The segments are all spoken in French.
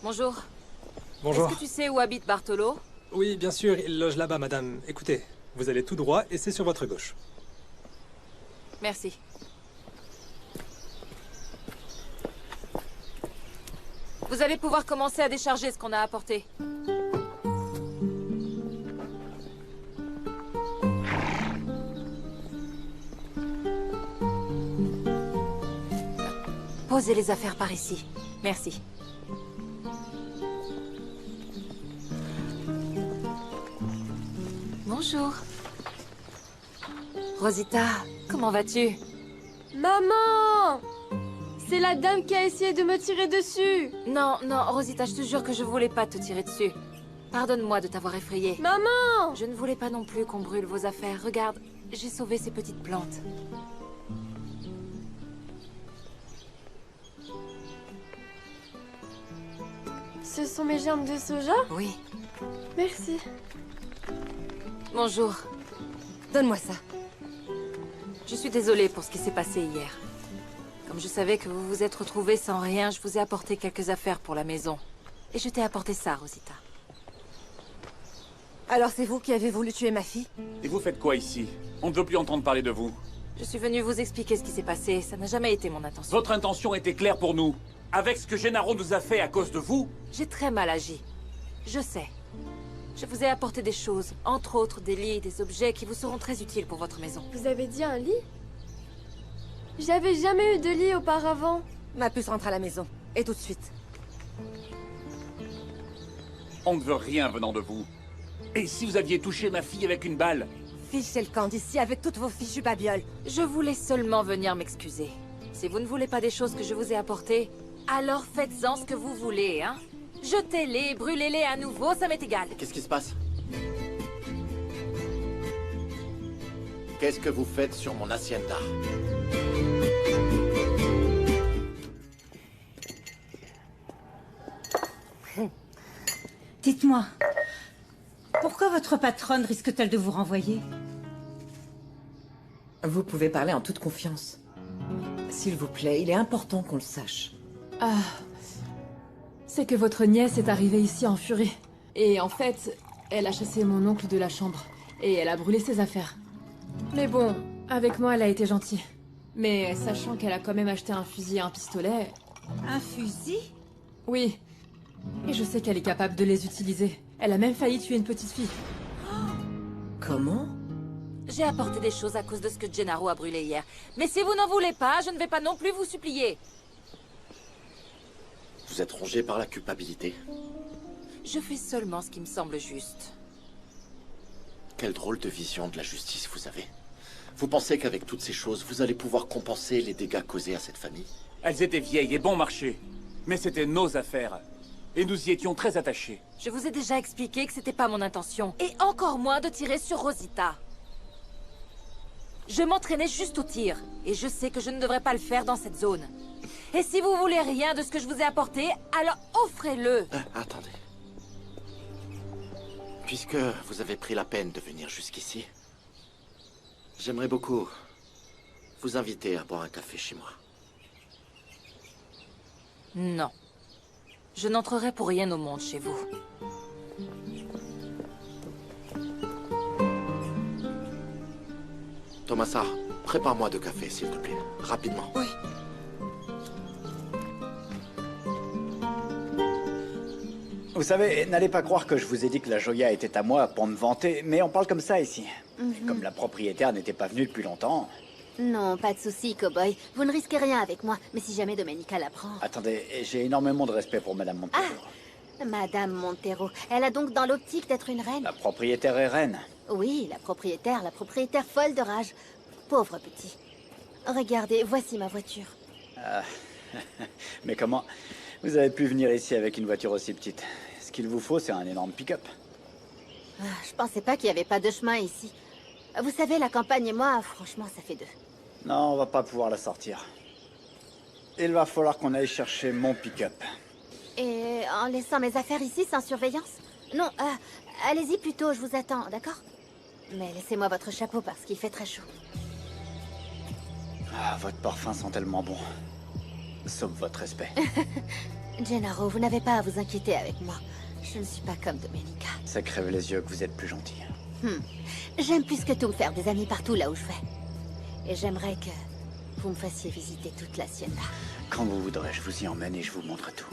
Bonjour. Bonjour. Est-ce que tu sais où habite Bartolo? Oui, bien sûr, il loge là-bas, madame. Écoutez, vous allez tout droit et c'est sur votre gauche. Merci. Vous allez pouvoir commencer à décharger ce qu'on a apporté. Posez les affaires par ici. Merci. Bonjour. Rosita, comment vas-tu? Maman! C'est la dame qui a essayé de me tirer dessus! Non, non, Rosita, je te jure que je voulais pas te tirer dessus. Pardonne-moi de t'avoir effrayée. Maman! Je ne voulais pas non plus qu'on brûle vos affaires. Regarde, j'ai sauvé ces petites plantes. Ce sont mes germes de soja? Oui. Merci. Bonjour. Donne-moi ça. Je suis désolée pour ce qui s'est passé hier. Comme je savais que vous vous êtes retrouvés sans rien, je vous ai apporté quelques affaires pour la maison. Et je t'ai apporté ça, Rosita. Alors c'est vous qui avez voulu tuer ma fille? Et vous faites quoi ici? On ne veut plus entendre parler de vous. Je suis venue vous expliquer ce qui s'est passé. Ça n'a jamais été mon intention. Votre intention était claire pour nous. Avec ce que Gennaro nous a fait à cause de vous, J'ai très mal agi. Je sais. Je vous ai apporté des choses, entre autres des lits et des objets qui vous seront très utiles pour votre maison. Vous avez dit un lit? J'avais jamais eu de lit auparavant. Ma puce rentre à la maison. Et tout de suite. on ne veut rien venant de vous. Et si vous aviez touché ma fille avec une balle? Fichez le camp d'ici avec toutes vos fichues babioles. Je voulais seulement venir m'excuser. Si vous ne voulez pas des choses que je vous ai apportées, alors faites-en ce que vous voulez, hein? Jetez-les, brûlez-les à nouveau, ça m'est égal. Qu'est-ce qui se passe? Qu'est-ce que vous faites sur mon hacienda? Dites-moi, pourquoi votre patronne risque-t-elle de vous renvoyer? Vous pouvez parler en toute confiance. S'il vous plaît, il est important qu'on le sache. Ah... C'est que votre nièce est arrivée ici en furie. Et en fait, elle a chassé mon oncle de la chambre. Et elle a brûlé ses affaires. Mais bon, avec moi, elle a été gentille. Mais sachant qu'elle a quand même acheté un fusil et un pistolet... Un fusil? Oui. Et je sais qu'elle est capable de les utiliser. Elle a même failli tuer une petite fille. Comment? J'ai apporté des choses à cause de ce que Gennaro a brûlé hier. Mais si vous n'en voulez pas, je ne vais pas non plus vous supplier. Vous êtes rongé par la culpabilité. Je fais seulement ce qui me semble juste. Quelle drôle de vision de la justice vous avez. Vous pensez qu'avec toutes ces choses, vous allez pouvoir compenser les dégâts causés à cette famille? Elles étaient vieilles et bon marché. Mais c'était nos affaires. Et nous y étions très attachés. Je vous ai déjà expliqué que c'était pas mon intention. Et encore moins de tirer sur Rosita. Je m'entraînais juste au tir. Et je sais que je ne devrais pas le faire dans cette zone. Et si vous voulez rien de ce que je vous ai apporté, alors offrez-le. Attendez. Puisque vous avez pris la peine de venir jusqu'ici, j'aimerais beaucoup vous inviter à boire un café chez moi. Non. Je n'entrerai pour rien au monde chez vous. Tomasa, prépare-moi 2 cafés, s'il te plaît. Rapidement. Oui. Vous savez, n'allez pas croire que je vous ai dit que la joya était à moi pour me vanter, mais on parle comme ça ici. Et comme la propriétaire n'était pas venue depuis longtemps... Non, pas de souci, cow-boy. Vous ne risquez rien avec moi, mais si jamais Domenica l'apprend... Attendez, j'ai énormément de respect pour Madame Montero. Madame Montero, elle a donc dans l'optique d'être une reine? La propriétaire est reine. Oui, la propriétaire folle de rage. Pauvre petit. Regardez, voici ma voiture. Mais comment vous avez pu venir ici avec une voiture aussi petite? Ce qu'il vous faut, c'est un énorme pick-up. Je pensais pas qu'il y avait pas de chemin ici. Vous savez, la campagne et moi, franchement, ça fait 2. Non, on va pas pouvoir la sortir. Il va falloir qu'on aille chercher mon pick-up. Et en laissant mes affaires ici, sans surveillance? Non, allez-y plutôt, je vous attends, d'accord? Mais laissez-moi votre chapeau parce qu'il fait très chaud. Ah, votre parfum sent tellement bon. Sauf votre respect. Gennaro, vous n'avez pas à vous inquiéter avec moi. Je ne suis pas comme Domenica. Ça crève les yeux que vous êtes plus gentil. J'aime plus que tout me faire des amis partout là où je vais. Et j'aimerais que vous me fassiez visiter toute l'hacienda. Quand vous voudrez, je vous y emmène et je vous montre tout.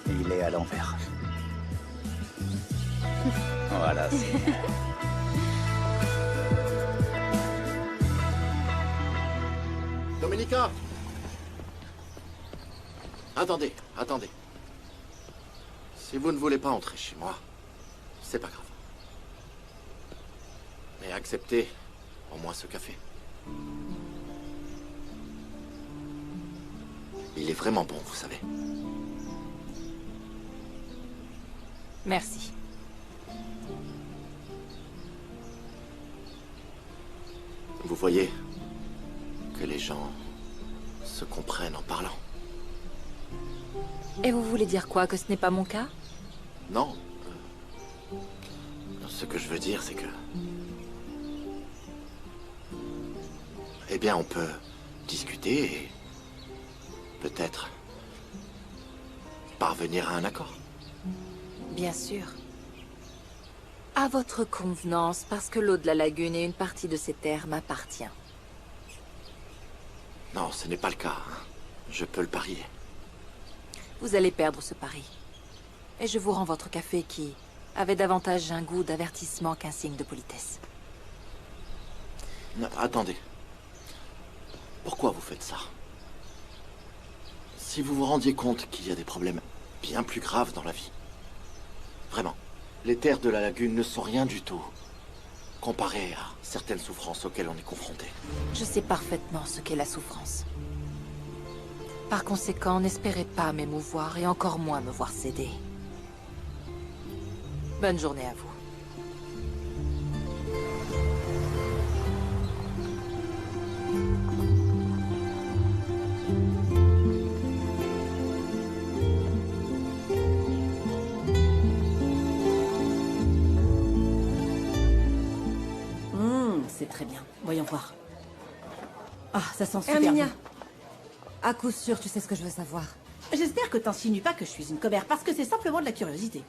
Il est à l'envers. Voilà, c'est... Domenica! Attendez, attendez. Si vous ne voulez pas entrer chez moi, c'est pas grave. Mais acceptez au moins ce café. Il est vraiment bon, vous savez. Merci. Vous voyez que les gens se comprennent en parlant. Et vous voulez dire quoi? Que ce n'est pas mon cas? Non. Ce que je veux dire, c'est que... Eh bien, on peut discuter et... peut-être... parvenir à un accord. Bien sûr. À votre convenance, parce que l'eau de la lagune et une partie de ces terres m'appartient. Non, ce n'est pas le cas. Je peux le parier. Vous allez perdre ce pari. Et je vous rends votre café qui avait davantage un goût d'avertissement qu'un signe de politesse. Non, attendez. Pourquoi vous faites ça? Si vous vous rendiez compte qu'il y a des problèmes bien plus graves dans la vie. Vraiment, les terres de la lagune ne sont rien du tout comparées à certaines souffrances auxquelles on est confronté. Je sais parfaitement ce qu'est la souffrance. Par conséquent, n'espérez pas m'émouvoir et encore moins me voir céder. Bonne journée à vous. C'est très bien. Voyons voir. Ah, ça sent super Herminia, bon. à coup sûr, tu sais ce que je veux savoir. J'espère que t'insinues pas que je suis une commère, parce que c'est simplement de la curiosité.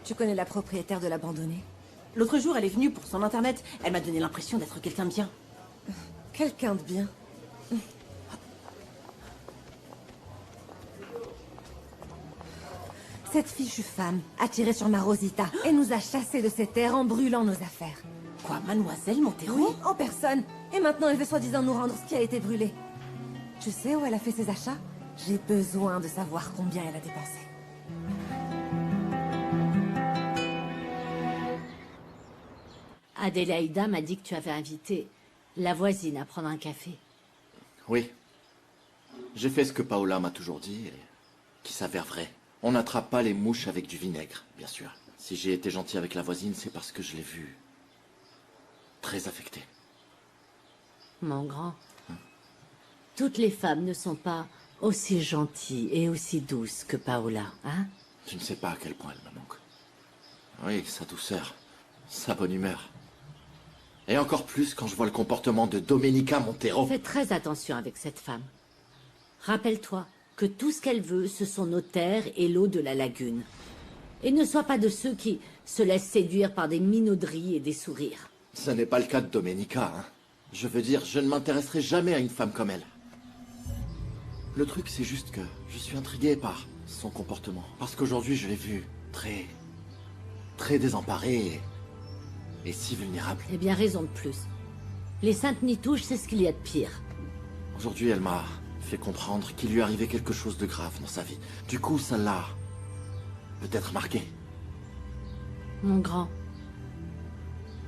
Tu connais la propriétaire de l'abandonné? L'autre jour, elle est venue pour son internet. Elle m'a donné l'impression d'être quelqu'un de bien. Quelqu'un de bien. Cette fichue femme a tiré sur ma Rosita et nous a chassés de ces terres en brûlant nos affaires. Quoi, mademoiselle Montero? Oui, en personne. Et maintenant, elle veut soi-disant nous rendre ce qui a été brûlé. Tu sais où elle a fait ses achats? J'ai besoin de savoir combien elle a dépensé. Adélaïda m'a dit que tu avais invité la voisine à prendre un café. Oui. J'ai fait ce que Paola m'a toujours dit et qui s'avère vrai. On n'attrape pas les mouches avec du vinaigre, bien sûr. Si j'ai été gentil avec la voisine, c'est parce que je l'ai vue très affectée. Mon grand, toutes les femmes ne sont pas aussi gentilles et aussi douces que Paola, hein? Tu ne sais pas à quel point elle me manque. Oui, sa douceur, sa bonne humeur. Et encore plus quand je vois le comportement de Domenica Montero. Fais très attention avec cette femme. Rappelle-toi que tout ce qu'elle veut, ce sont nos terres et l'eau de la lagune. Et ne sois pas de ceux qui se laissent séduire par des minauderies et des sourires. Ce n'est pas le cas de Domenica, hein. Je veux dire, je ne m'intéresserai jamais à une femme comme elle. Le truc, c'est juste que je suis intrigué par son comportement. Parce qu'aujourd'hui, je l'ai vue très désemparée et si vulnérable. Eh bien, raison de plus. Les saintes nitouches, c'est ce qu'il y a de pire. Aujourd'hui, elle m'a fait comprendre qu'il lui arrivait quelque chose de grave dans sa vie. Du coup, ça l'a peut-être marqué. Mon grand,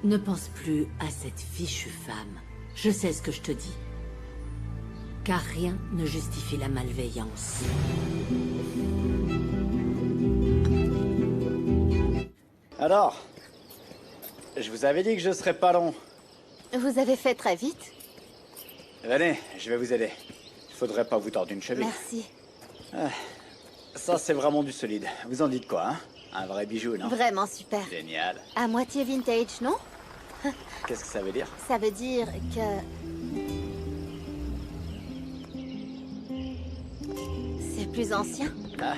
ne pense plus à cette fichue femme. Je sais ce que je te dis. Car rien ne justifie la malveillance. Alors, je vous avais dit que je serais pas long. Vous avez fait très vite. Venez, je vais vous aider. Il faudrait pas vous tordre une cheville. Merci. Ah, ça, c'est vraiment du solide. Vous en dites quoi, hein? Un vrai bijou, non? Vraiment super. Génial. À moitié vintage, non? Qu'est-ce que ça veut dire? Ça veut dire que plus ancien. Ah.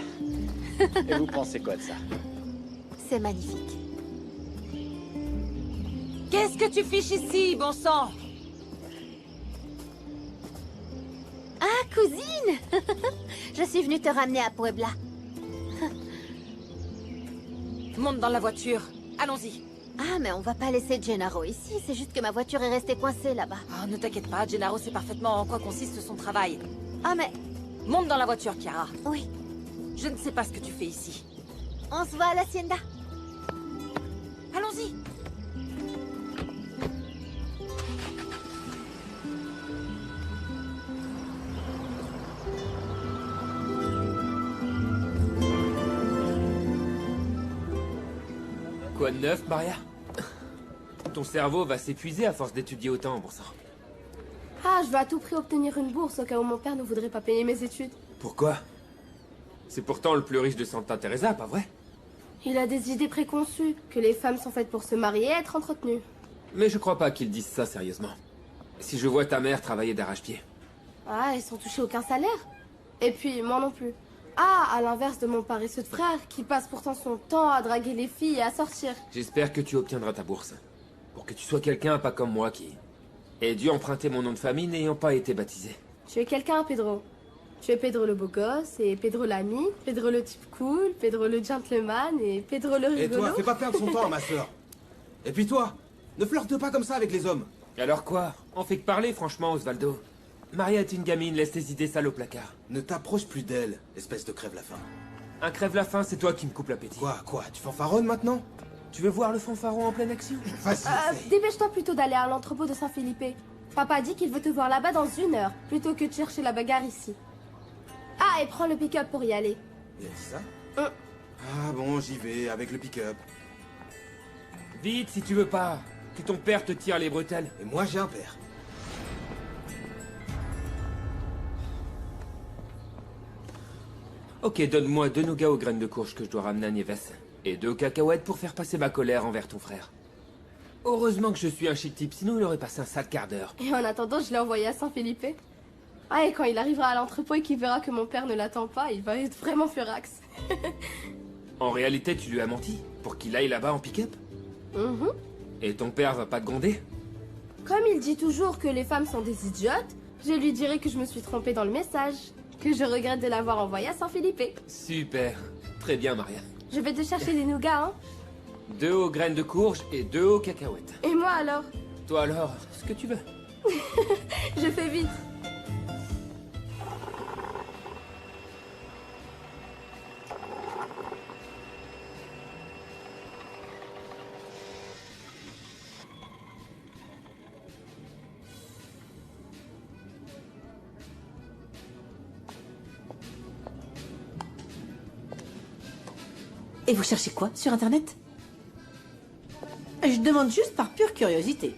Et vous pensez quoi de ça? C'est magnifique. Qu'est-ce que tu fiches ici, bon sang? Ah, cousine! Je suis venue te ramener à Puebla. Monte dans la voiture. Allons-y. Ah, mais on va pas laisser Gennaro ici. C'est juste que ma voiture est restée coincée là-bas. Oh, ne t'inquiète pas, Gennaro sait parfaitement en quoi consiste son travail. Ah, mais... Monte dans la voiture, Chiara. Oui. Je ne sais pas ce que tu fais ici. On se voit à l'hacienda. Allons-y. Quoi de neuf, Maria? Ton cerveau va s'épuiser à force d'étudier autant, bon sang. Ah, je veux à tout prix obtenir une bourse au cas où mon père ne voudrait pas payer mes études. Pourquoi? C'est pourtant le plus riche de Santa Teresa, pas vrai? Il a des idées préconçues, que les femmes sont faites pour se marier et être entretenues. Mais je crois pas qu'ils disent ça sérieusement. Si je vois ta mère travailler d'arrache-pied. Ah, ils sont touchés aucun salaire. Et puis, moi non plus. Ah, à l'inverse de mon paresseux de frère, qui passe pourtant son temps à draguer les filles et à sortir. J'espère que tu obtiendras ta bourse. Pour que tu sois quelqu'un pas comme moi qui ait dû emprunter mon nom de famille n'ayant pas été baptisé. Tu es quelqu'un, Pedro. Tu es Pedro le beau gosse, et Pedro l'ami, Pedro le type cool, Pedro le gentleman, et Pedro le rigolo. Et toi, fais pas perdre son temps à ma sœur. Et puis toi, ne flirte pas comme ça avec les hommes. Alors quoi? On fait que parler, franchement, Osvaldo. Maria est une gamine, laisse tes idées sales au placard. Ne t'approche plus d'elle, espèce de crève-la-faim. Un crève-la-faim, c'est toi qui me coupe l'appétit. Quoi? Tu fanfaronnes maintenant? Tu veux voir le fanfaron en pleine action? Vas-y, Dépêche-toi plutôt d'aller à l'entrepôt de Saint-Philippe. Papa dit qu'il veut te voir là-bas dans 1 heure, plutôt que de chercher la bagarre ici. Ah, et prends le pick-up pour y aller. Il a dit ça? Ah bon, j'y vais, avec le pick-up. Vite, si tu veux pas. Que ton père te tire les bretelles. Et moi, j'ai un père. Ok, donne-moi 2 nougats aux graines de courge que je dois ramener à Nieves. Et 2 cacahuètes pour faire passer ma colère envers ton frère. Heureusement que je suis un chic type, sinon il aurait passé un sale quart d'heure. Et en attendant, je l'ai envoyé à Saint-Philippe. Ah, et quand il arrivera à l'entrepôt et qu'il verra que mon père ne l'attend pas, il va être vraiment furax. En réalité, tu lui as menti pour qu'il aille là-bas en pick-up. Et ton père va pas te gronder? Comme il dit toujours que les femmes sont des idiotes, je lui dirai que je me suis trompée dans le message. Que je regrette de l'avoir envoyé à Saint-Philippe. Super. Très bien, Maria. Je vais te chercher des nougats, hein. 2 aux graines de courge et 2 aux cacahuètes. Et moi alors? Toi alors, ce que tu veux. Je fais vite. Et vous cherchez quoi sur Internet? Je demande juste par pure curiosité.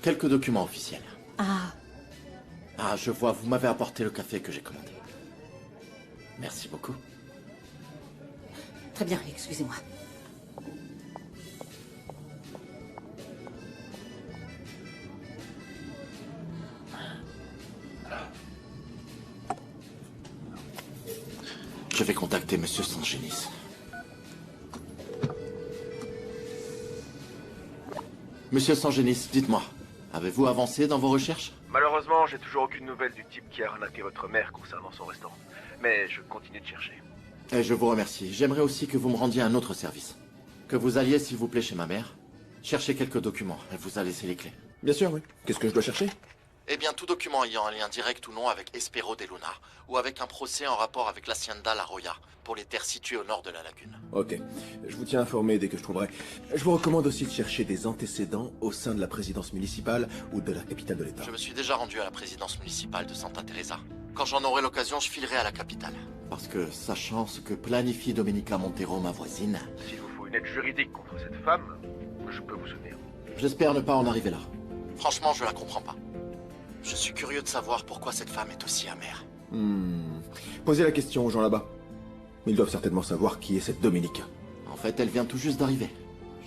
Quelques documents officiels. Ah, Ah, je vois, vous m'avez apporté le café que j'ai commandé. Merci beaucoup. très bien, excusez-moi. Je vais contacter Monsieur Sangenis. Monsieur Sangenis, dites-moi, avez-vous avancé dans vos recherches? Malheureusement, j'ai toujours aucune nouvelle du type qui a arnaqué votre mère concernant son restaurant. Mais je continue de chercher. Et je vous remercie. J'aimerais aussi que vous me rendiez un autre service. Que vous alliez, s'il vous plaît, chez ma mère, chercher quelques documents. Elle vous a laissé les clés. Bien sûr, oui. Qu'est-ce que je dois chercher? Eh bien, tout document ayant un lien direct ou non avec Espero de Luna, ou avec un procès en rapport avec l'Hacienda La Roya, pour les terres situées au nord de la lagune. Ok. Je vous tiens informé dès que je trouverai. Je vous recommande aussi de chercher des antécédents au sein de la présidence municipale ou de la capitale de l'État. Je me suis déjà rendu à la présidence municipale de Santa Teresa. Quand j'en aurai l'occasion, je filerai à la capitale. Parce que, sachant ce que planifie Domenica Montero, ma voisine... S'il vous faut une aide juridique contre cette femme, je peux vous soutenir. J'espère ne pas en arriver là. Franchement, je la comprends pas. Je suis curieux de savoir pourquoi cette femme est aussi amère. Posez la question aux gens là-bas. Ils doivent certainement savoir qui est cette Domenica. En fait, elle vient tout juste d'arriver.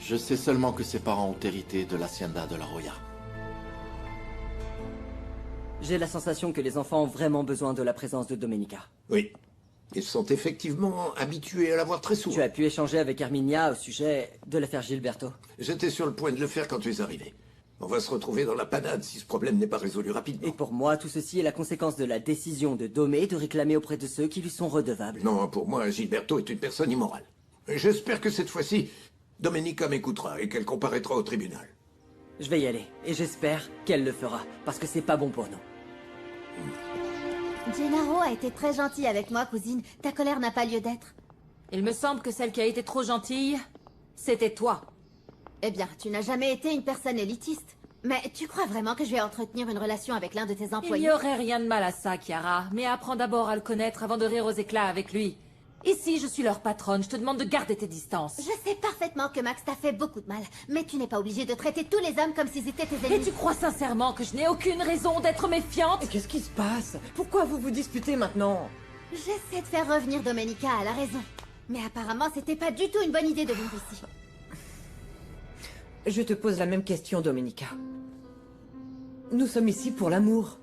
Je sais seulement que ses parents ont hérité de l'Hacienda de La Roya. J'ai la sensation que les enfants ont vraiment besoin de la présence de Domenica. Oui. Ils sont effectivement habitués à la voir très souvent. Tu as pu échanger avec Herminia au sujet de l'affaire Gilberto. J'étais sur le point de le faire quand tu es arrivé. On va se retrouver dans la panade si ce problème n'est pas résolu rapidement. Et pour moi, tout ceci est la conséquence de la décision de Domé de réclamer auprès de ceux qui lui sont redevables. Non, pour moi, Gilberto est une personne immorale. J'espère que cette fois-ci, Domenica m'écoutera et qu'elle comparaîtra au tribunal. Je vais y aller, et j'espère qu'elle le fera, parce que c'est pas bon pour nous. Gennaro a été très gentil avec moi, cousine. Ta colère n'a pas lieu d'être. Il me semble que celle qui a été trop gentille, c'était toi. Eh bien, tu n'as jamais été une personne élitiste. Mais tu crois vraiment que je vais entretenir une relation avec l'un de tes employés? Il n'y aurait rien de mal à ça, Chiara. Mais apprends d'abord à le connaître avant de rire aux éclats avec lui. Ici, je suis leur patronne. Je te demande de garder tes distances. Je sais parfaitement que Max t'a fait beaucoup de mal. Mais tu n'es pas obligé de traiter tous les hommes comme s'ils étaient tes ennemis. Et tu crois sincèrement que je n'ai aucune raison d'être méfiante? Qu'est-ce qui se passe? Pourquoi vous vous disputez maintenant? J'essaie de faire revenir Domenica à la raison. Mais apparemment, c'était pas du tout une bonne idée de venir ici. Je te pose la même question, Domenica. Nous sommes ici pour l'amour.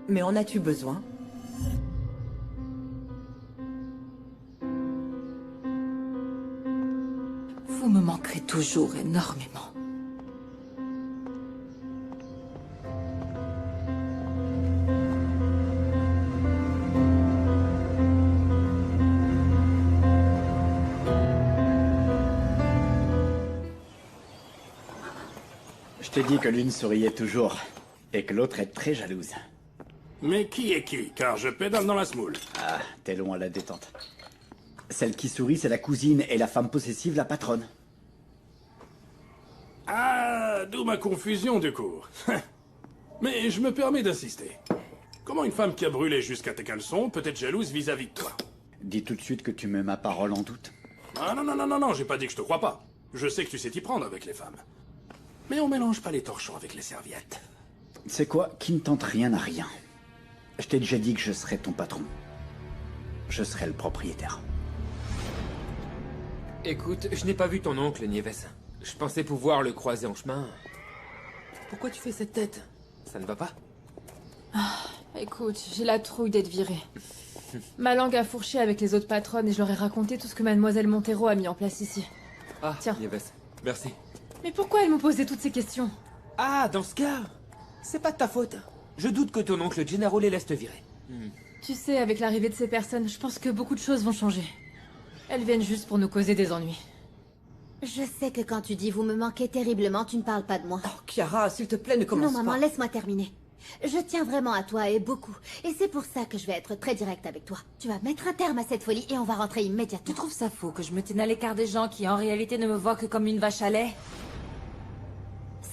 Mais en as-tu besoin? Vous me manquerez toujours énormément. Je t'ai dit que l'une souriait toujours, et que l'autre est très jalouse. Mais qui est qui? Car je pédale dans la smoule. Ah, t'es long à la détente. Celle qui sourit, c'est la cousine, et la femme possessive, la patronne. Ah, d'où ma confusion du coup. Mais je me permets d'insister. Comment une femme qui a brûlé jusqu'à tes caleçons peut être jalouse vis-à-vis de toi? Dis tout de suite que tu mets ma parole en doute. Ah non, non, non, non, non, j'ai pas dit que je te crois pas. Je sais que tu sais t'y prendre avec les femmes. Mais on mélange pas les torchons avec les serviettes. C'est quoi? Qui ne tente rien à rien. Je t'ai déjà dit que je serais ton patron. Je serai le propriétaire. Écoute, je n'ai pas vu ton oncle, Nieves. Je pensais pouvoir le croiser en chemin. Pourquoi tu fais cette tête? Ça ne va pas? Écoute, j'ai la trouille d'être virée. Ma langue a fourché avec les autres patronnes et je leur ai raconté tout ce que mademoiselle Montero a mis en place ici. Ah, tiens. Nieves, merci. Mais pourquoi elle me posait toutes ces questions? Ah, dans ce cas, c'est pas de ta faute. Je doute que ton oncle Gennaro les laisse te virer. Tu sais, avec l'arrivée de ces personnes, je pense que beaucoup de choses vont changer. Elles viennent juste pour nous causer des ennuis. Je sais que quand tu dis vous me manquez terriblement, tu ne parles pas de moi. Oh, Chiara, s'il te plaît, ne commence pas. Non, maman, laisse-moi terminer. Je tiens vraiment à toi et beaucoup. Et c'est pour ça que je vais être très directe avec toi. Tu vas mettre un terme à cette folie et on va rentrer immédiatement. Tu trouves ça faux que je me tienne à l'écart des gens qui en réalité ne me voient que comme une vache à lait?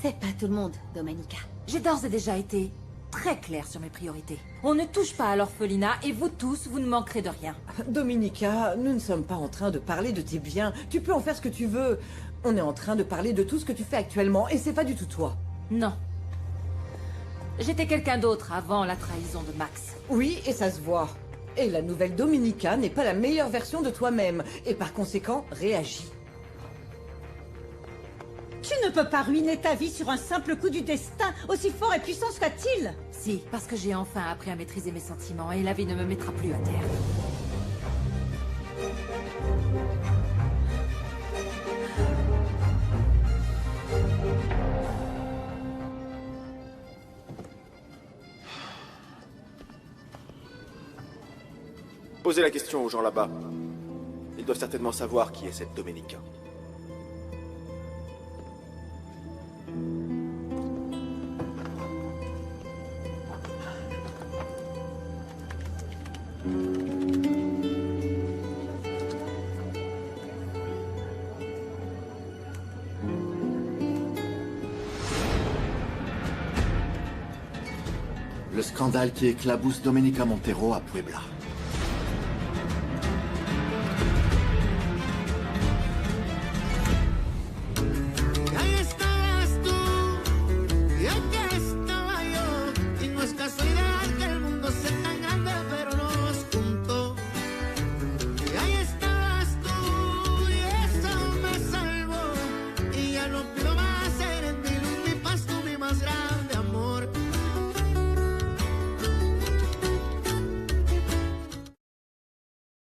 C'est pas tout le monde, Domenica. J'ai d'ores et déjà été très claire sur mes priorités. On ne touche pas à l'orphelinat et vous tous, vous ne manquerez de rien. Domenica, nous ne sommes pas en train de parler de tes biens. Tu peux en faire ce que tu veux. On est en train de parler de tout ce que tu fais actuellement et c'est pas du tout toi. Non. J'étais quelqu'un d'autre avant la trahison de Max. Oui, et ça se voit. Et la nouvelle Domenica n'est pas la meilleure version de toi-même. Et par conséquent, réagis. Tu ne peux pas ruiner ta vie sur un simple coup du destin, aussi fort et puissant soit-il. Si, parce que j'ai enfin appris à maîtriser mes sentiments et la vie ne me mettra plus à terre. Posez la question aux gens là-bas. Ils doivent certainement savoir qui est cette Domenica. Le scandale qui éclabousse Domenica Montero à Puebla.